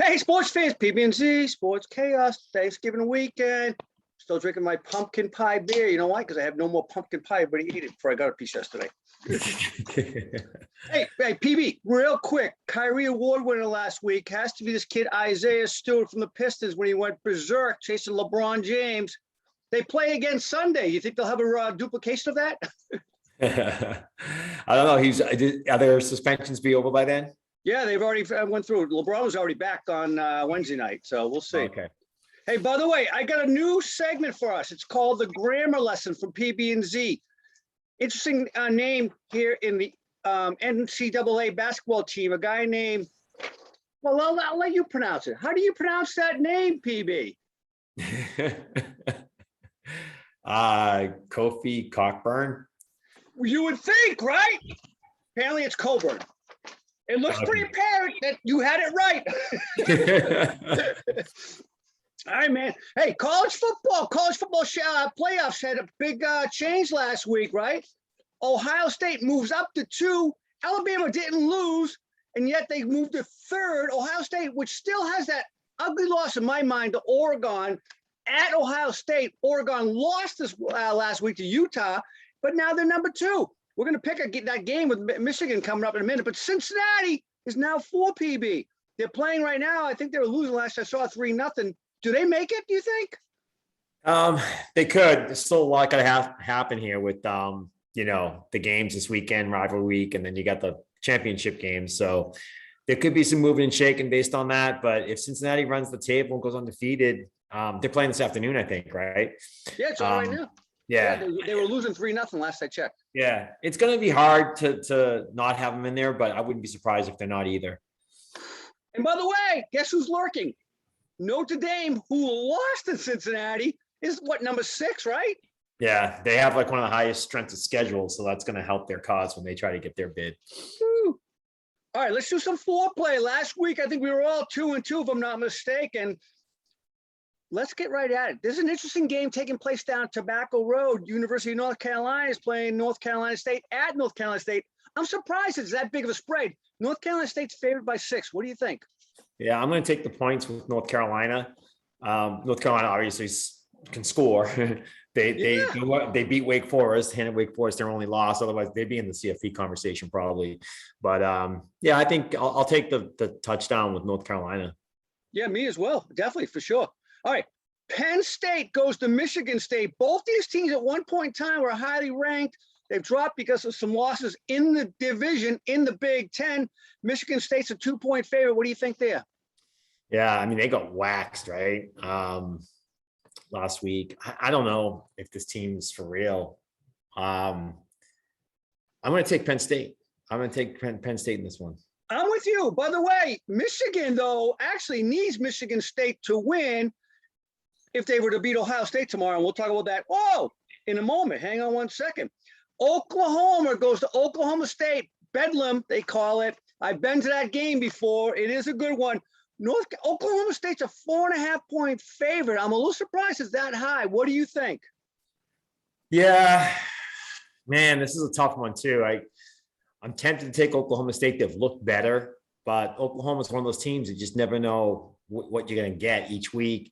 Hey, sports fans, PB&Z, Sports Chaos, Thanksgiving weekend. Still drinking my pumpkin pie beer. You know why? Because I have no more pumpkin pie. Everybody ate it before I got a piece yesterday. Hey, PB, real quick. Kyrie award winner last week has to be this kid, Isiah Steward from the Pistons, when he went berserk chasing LeBron James. They play again Sunday. You think they'll have a duplication of that? I don't know. Are their suspensions be over by then? Yeah, they've already went through. LeBron was already back on Wednesday night, so we'll see. Okay. Hey, by the way, I got a new segment for us. It's called the Grammar Lesson from PB&Z. Interesting name here in the NCAA basketball team. A guy named, well, I'll let you pronounce it. How do you pronounce that name, PB? Kofi COCKburn. You would think, right? Apparently it's COCKburn. It looks pretty apparent that you had it right. All right, man. Hey, college football playoffs had a big change last week, right? Ohio State moves up to 2. Alabama didn't lose, and yet they moved to 3rd. Ohio State, which still has that ugly loss in my mind to Oregon at Ohio State. Oregon lost this last week to Utah, but now they're number 2. We're going to pick that game with Michigan coming up in a minute, but Cincinnati is now 4 PB. They're playing right now. I think they were losing last I saw 3-0. Do they make it, do you think? They could. There's still a lot going to happen here with, the games this weekend, rivalry week, and then you got the championship games. So there could be some moving and shaking based on that. But if Cincinnati runs the table and goes undefeated, they're playing this afternoon, I think, right? Yeah, it's all right now. Yeah, they were losing 3-0 last I checked. Yeah, it's going to be hard to not have them in there, but I wouldn't be surprised if they're not either. And by the way, guess who's lurking? Notre Dame, who lost in Cincinnati, is number 6, right? Yeah, they have like one of the highest strengths of schedule, so that's going to help their cause when they try to get their bid. Woo. All right, let's do some foreplay. Last week, I think we were all 2-2, if I'm not mistaken. Let's get right at it. There's an interesting game taking place down Tobacco Road. University of North Carolina is playing North Carolina State at North Carolina State. I'm surprised it's that big of a spread. North Carolina State's favored by 6. What do you think? Yeah, I'm going to take the points with North Carolina. North Carolina obviously can score. They beat Wake Forest, handed Wake Forest their only loss. Otherwise, they'd be in the CFB conversation probably. But yeah, I think I'll take the touchdown with North Carolina. Yeah, me as well. Definitely, for sure. All right, Penn State goes to Michigan State. Both these teams at one point in time were highly ranked. They've dropped because of some losses in the division in the Big Ten. Michigan State's a 2-point favorite. What do you think there? Yeah, I mean, they got waxed, right? Last week. I don't know if this team's for real. I'm going to take Penn State. I'm going to take Penn State in this one. I'm with you. By the way, Michigan, though, actually needs Michigan State to win if they were to beat Ohio State tomorrow. And we'll talk about that. Oh, in a moment. Hang on one second. Oklahoma goes to Oklahoma State. Bedlam, they call it. I've been to that game before. It is a good one. Oklahoma State's a 4.5-point favorite. I'm a little surprised it's that high. What do you think? Yeah, man, this is a tough one too. I'm tempted to take Oklahoma State. They've looked better, but Oklahoma's one of those teams you just never know what you're going to get each week.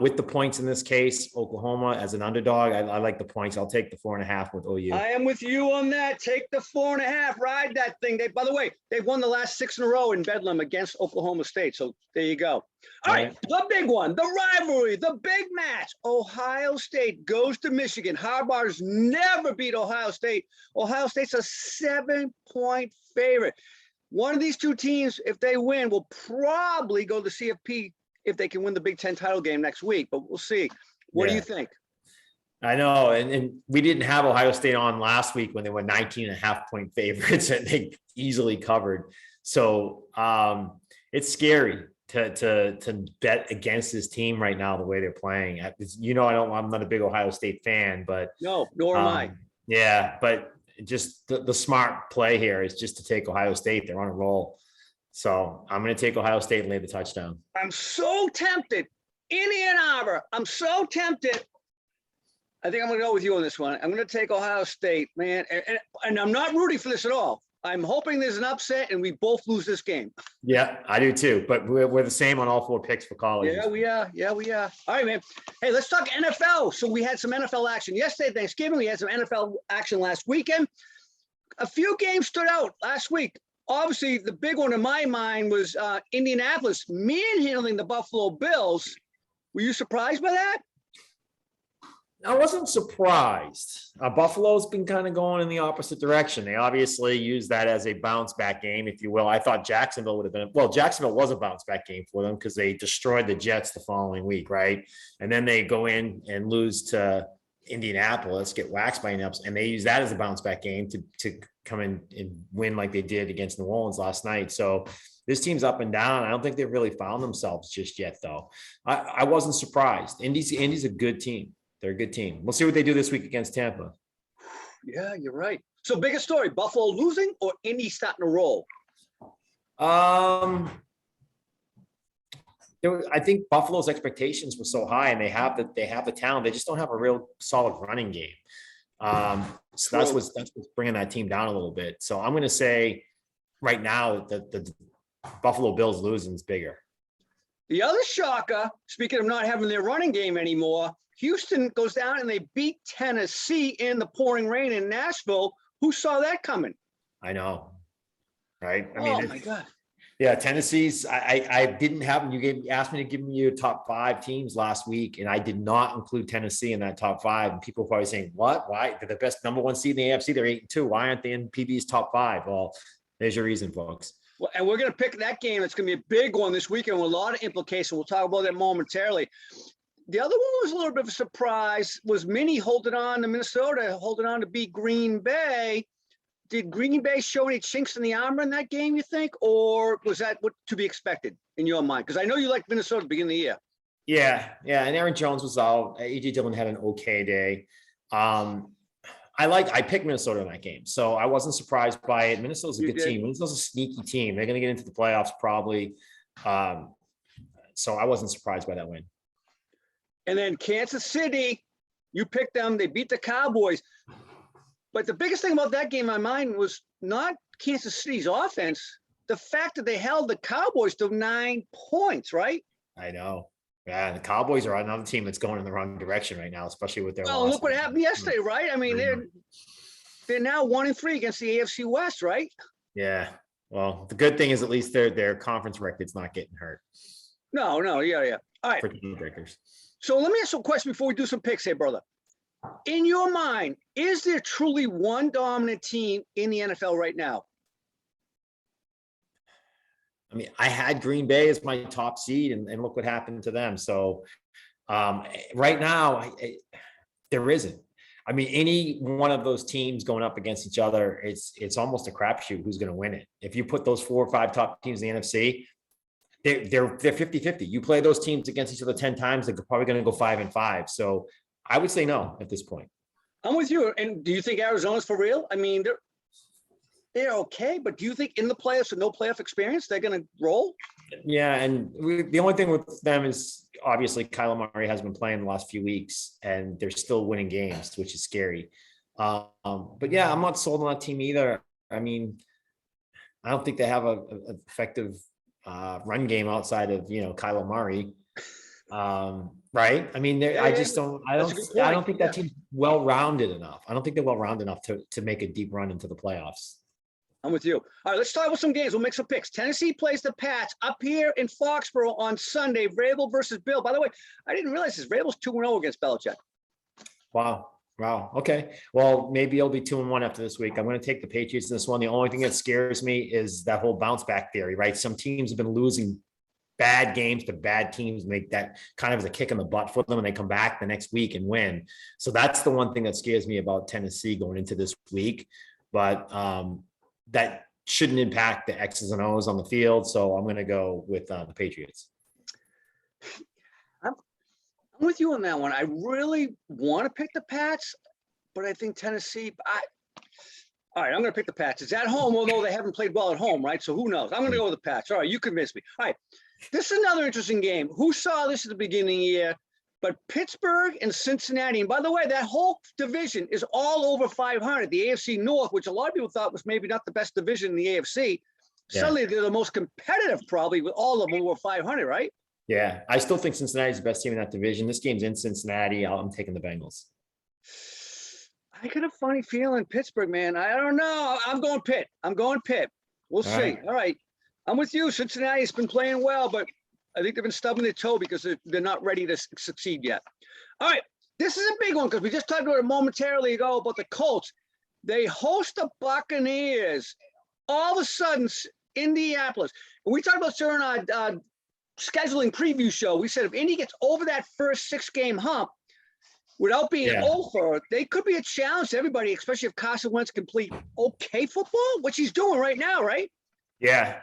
With the points in this case, Oklahoma as an underdog, I like the points. I'll take the 4.5 with OU. I am with you on that. Take the 4.5. Ride that thing. By the way, they've won the last 6 in a row in Bedlam against Oklahoma State. So there you go. All right, the big one, the rivalry, the big match. Ohio State goes to Michigan. Harbaugh's never beat Ohio State. Ohio State's a 7-point favorite. One of these two teams, if they win, will probably go to CFP if they can win the Big Ten title game next week, but we'll see. What do you think? I know. And we didn't have Ohio State on last week when they were 19.5-point favorites and they easily covered. So it's scary to bet against this team right now, the way they're playing. I'm not a big Ohio State fan, but no, nor am I. Yeah, but just the smart play here is just to take Ohio State. They're on a roll. So I'm going to take Ohio State and lay the touchdown. I'm so tempted. Ann Arbor. I'm so tempted. I think I'm going to go with you on this one. I'm going to take Ohio State, man. And I'm not rooting for this at all. I'm hoping there's an upset and we both lose this game. Yeah, I do too. But we're the same on all 4 picks for college. Yeah, we are. Yeah, we are. All right, man. Hey, let's talk NFL. So we had some NFL action yesterday, Thanksgiving. We had some NFL action last weekend. A few games stood out last week. Obviously, the big one in my mind was Indianapolis manhandling the Buffalo Bills. Were you surprised by that? I wasn't surprised. Buffalo's been kind of going in the opposite direction. They obviously use that as a bounce back game, if you will. I thought Jacksonville would have been, well, Jacksonville was a bounce back game for them because they destroyed the Jets the following week, right? And then they go in and lose to Indianapolis, get waxed by Indianapolis, and they use that as a bounce back game to come in and win like they did against New Orleans last night. So this team's up and down. I don't think they've really found themselves just yet, though. I wasn't surprised. Indy's a good team. They're a good team. We'll see what they do this week against Tampa. Yeah, you're right. So biggest story, Buffalo losing or Indy starting to roll? I think Buffalo's expectations were so high, and they have the talent. They just don't have a real solid running game. So that's what's bringing that team down a little bit. So I'm going to say right now that the Buffalo Bills losing is bigger. The other shocker, speaking of not having their running game anymore, Houston goes down and they beat Tennessee in the pouring rain in Nashville. Who saw that coming? I know, right? I mean, mean, my God. Yeah, Tennessee's. I didn't have them. You asked me to give me your top 5 teams last week, and I did not include Tennessee in that top 5. And people are probably saying, "What? Why? They're the best number 1 seed in the AFC. They're 8-2. Why aren't they in PB's top 5?" Well, there's your reason, folks. Well, and we're going to pick that game. It's going to be a big one this weekend with a lot of implications. We'll talk about that momentarily. The other one was a little bit of a surprise. Was Minnie holding on to Minnesota, holding on to beat Green Bay? Did Green Bay show any chinks in the armor in that game, you think? Or was that what to be expected in your mind? Because I know you liked Minnesota at the beginning of the year. Yeah. And Aaron Jones was out. A.J. Dillon had an okay day. I picked Minnesota in that game, so I wasn't surprised by it. Minnesota's a good team. Minnesota's a sneaky team. They're going to get into the playoffs probably. So I wasn't surprised by that win. And then Kansas City, you picked them. They beat the Cowboys. But the biggest thing about that game in my mind was not Kansas City's offense, the fact that they held the Cowboys to 9 points, right? I know. Yeah, the Cowboys are another team that's going in the wrong direction right now, especially with their loss. Look what happened yesterday, right? I mean, they're now 1-3 against the AFC West, right? Yeah. Well, the good thing is at least their conference record's not getting hurt. No, yeah. All right. For team breakers. So let me ask you a question before we do some picks here, brother. In your mind, is there truly one dominant team in the NFL right now? I mean, I had Green Bay as my top seed, and look what happened to them. So right now, there isn't. I mean, any one of those teams going up against each other, it's almost a crapshoot who's going to win it. If you put those 4 or 5 top teams in the NFC, they're 50-50. You play those teams against each other 10 times, they're probably going to go 5-5. So I would say no at this point. I'm with you. And do you think Arizona's for real? I mean, they're okay, but do you think in the playoffs with no playoff experience, they're going to roll? Yeah, and the only thing with them is obviously Kyler Murray has been playing the last few weeks, and they're still winning games, which is scary. But yeah, I'm not sold on that team either. I mean, I don't think they have a effective run game outside of Kyler Murray. Right? I mean, I don't think that team's well-rounded enough. I don't think they're well-rounded enough to make a deep run into the playoffs. I'm with you. All right, let's start with some games. We'll make some picks. Tennessee plays the Pats up here in Foxborough on Sunday. Vrabel versus Bill. By the way, I didn't realize this. Vrabel's 2-0 against Belichick. Wow. Okay. Well, maybe it'll be 2-1 after this week. I'm going to take the Patriots in this one. The only thing that scares me is that whole bounce back theory, right? Some teams have been losing bad games to bad teams, make that kind of as a kick in the butt for them, and they come back the next week and win. So that's the one thing that scares me about Tennessee going into this week. But that shouldn't impact the X's and O's on the field. So I'm going to go with the Patriots. I'm with you on that one. I really want to pick the Pats, but I think Tennessee. All right, I'm going to pick the Pats. It's at home, although they haven't played well at home, right? So who knows? I'm going to go with the Pats. All right, you convinced me. All right, this is another interesting game. Who saw this at the beginning of the year? But Pittsburgh and Cincinnati, and by the way, that whole division is all over 500. The AFC North, which a lot of people thought was maybe not the best division in the AFC, suddenly they're the most competitive probably with all of them over 500, right? Yeah, I still think Cincinnati's the best team in that division. This game's in Cincinnati. I'm taking the Bengals. I got a funny feeling Pittsburgh, man. I don't know. I'm going Pitt. We'll see. Right. All right. I'm with you. Cincinnati's been playing well, but I think they've been stubbing their toe because they're not ready to succeed yet. All right. This is a big one because we just talked about it momentarily ago about the Colts. They host the Buccaneers. All of a sudden, Indianapolis. And we talked about during our scheduling preview show. We said if Indy gets over that first 6-game hump without being over, they could be a challenge to everybody, especially if Carson Wentz can play okay football, which he's doing right now, right? Yeah.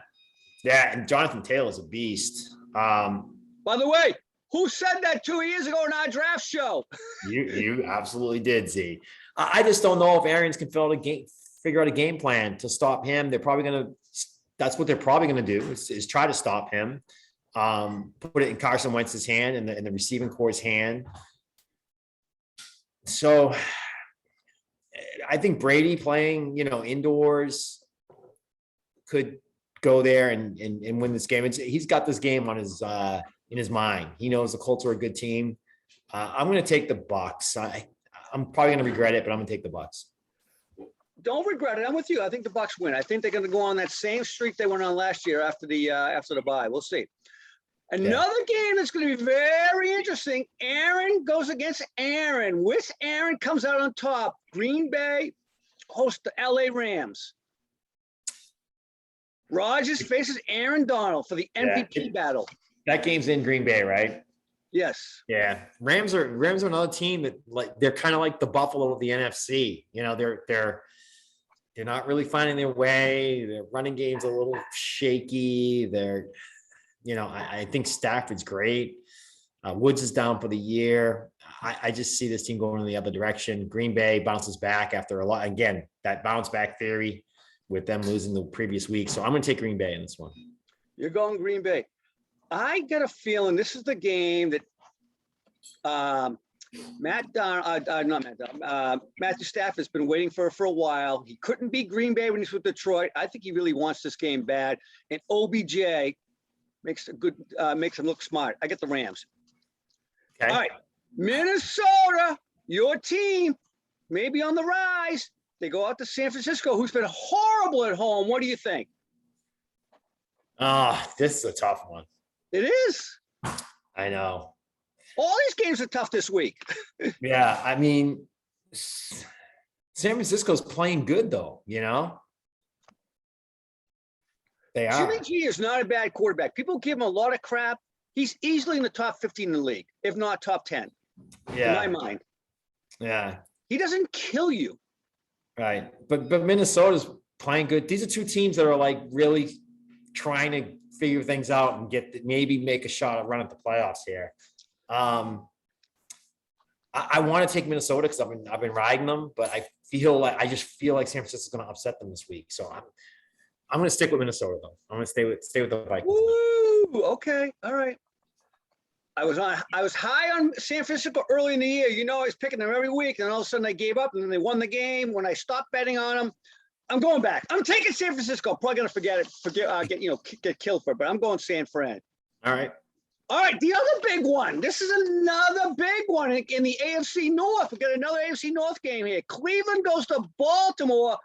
Yeah. And Jonathan Taylor's a beast. By the way, who said that 2 years ago in our draft show? You absolutely did, Z. I just don't know if Arians can figure out a game plan to stop him. That's what they're probably going to do is try to stop him. Put it in Carson Wentz's hand and the receiving corps' hand. So I think Brady playing, indoors could go there and win this game. He's got this game on his in his mind. He knows the Colts are a good team. I'm going to take the Bucs. I'm probably going to regret it, but I'm going to take the Bucs. Don't regret it. I'm with you. I think the Bucs win. I think they're going to go on that same streak they went on last year after the bye. We'll see. Another game that's going to be very interesting. Aaron goes against Aaron. Which Aaron comes out on top? Green Bay hosts the LA Rams. Rodgers faces Aaron Donald for the MVP battle. That game's in Green Bay, right? Yes. Yeah. Rams are another team that they're kind of like the Buffalo of the NFC. They're not really finding their way. Their running game's a little shaky. I think Stafford's great. Woods is down for the year. I just see this team going in the other direction. Green Bay bounces back after a lot. Again, that bounce back theory with them losing the previous week. So I'm going to take Green Bay in this one. You're going Green Bay. I get a feeling this is the game that Matthew Stafford's been waiting for a while. He couldn't beat Green Bay when he's with Detroit. I think he really wants this game bad. And OBJ makes him look smart. I get the Rams. Okay. All right. Minnesota, your team, maybe on the rise. They go out to San Francisco, who's been horrible at home. What do you think? This is a tough one. It is. I know. All these games are tough this week. Yeah. I mean, San Francisco's playing good, though, They are. Jimmy G is not a bad quarterback. People give him a lot of crap. He's easily in the top 15 in the league, if not top 10. Yeah. In my mind. Yeah. He doesn't kill you. Right. But Minnesota's playing good. These are two teams that are really trying to figure things out and maybe make a shot at run at the playoffs here. I want to take Minnesota because I've been riding them, but I just feel like San Francisco's going to upset them this week. So I'm going to stick with Minnesota though. I'm going to stay with the Vikings. Woo! Okay. All right. I was high on San Francisco early in the year. I was picking them every week, and all of a sudden I gave up, and then they won the game. When I stopped betting on them, I'm going back. I'm taking San Francisco. I'm probably gonna get killed for it, but I'm going San Fran. All right. All right. The other big one. This is another big one in the AFC North. We got another AFC North game here. Cleveland goes to Baltimore.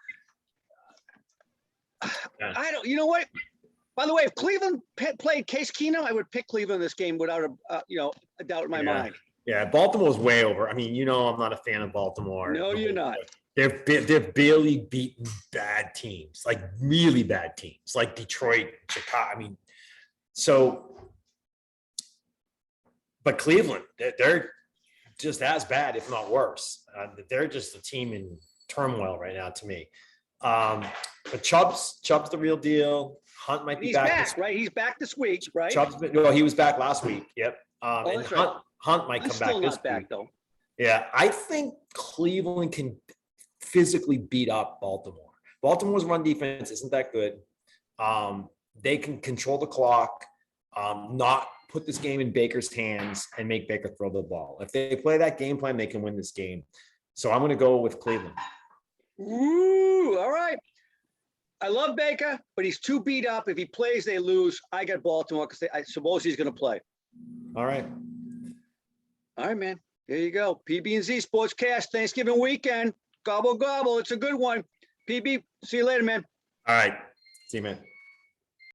Yeah. You know what? By the way, if Cleveland played Case Keenum, I would pick Cleveland in this game without a doubt in my mind. Yeah, Baltimore's way over. I mean, I'm not a fan of Baltimore. No, you're not. They've barely beaten bad teams, like really bad teams, like Detroit, Chicago. I mean, but Cleveland, they're just as bad, if not worse. They're just a team in turmoil right now to me. But Chubb's the real deal. Hunt might be back, right? He's back this week, right? He was back last week. Yep. And Hunt might come back still this not back week. though. Yeah, I think Cleveland can physically beat up Baltimore. Baltimore's run defense isn't that good. They can control the clock, not put this game in Baker's hands and make Baker throw the ball. If they play that game plan, they can win this game. So I'm going to go with Cleveland. Ooh, all right. I love Baker, but he's too beat up. If he plays, they lose. I got Baltimore because I suppose he's going to play. All right. All right, man. There you go. PB&Z Sportscast, Thanksgiving weekend. Gobble, gobble. It's a good one. PB, see you later, man. All right. See you, man.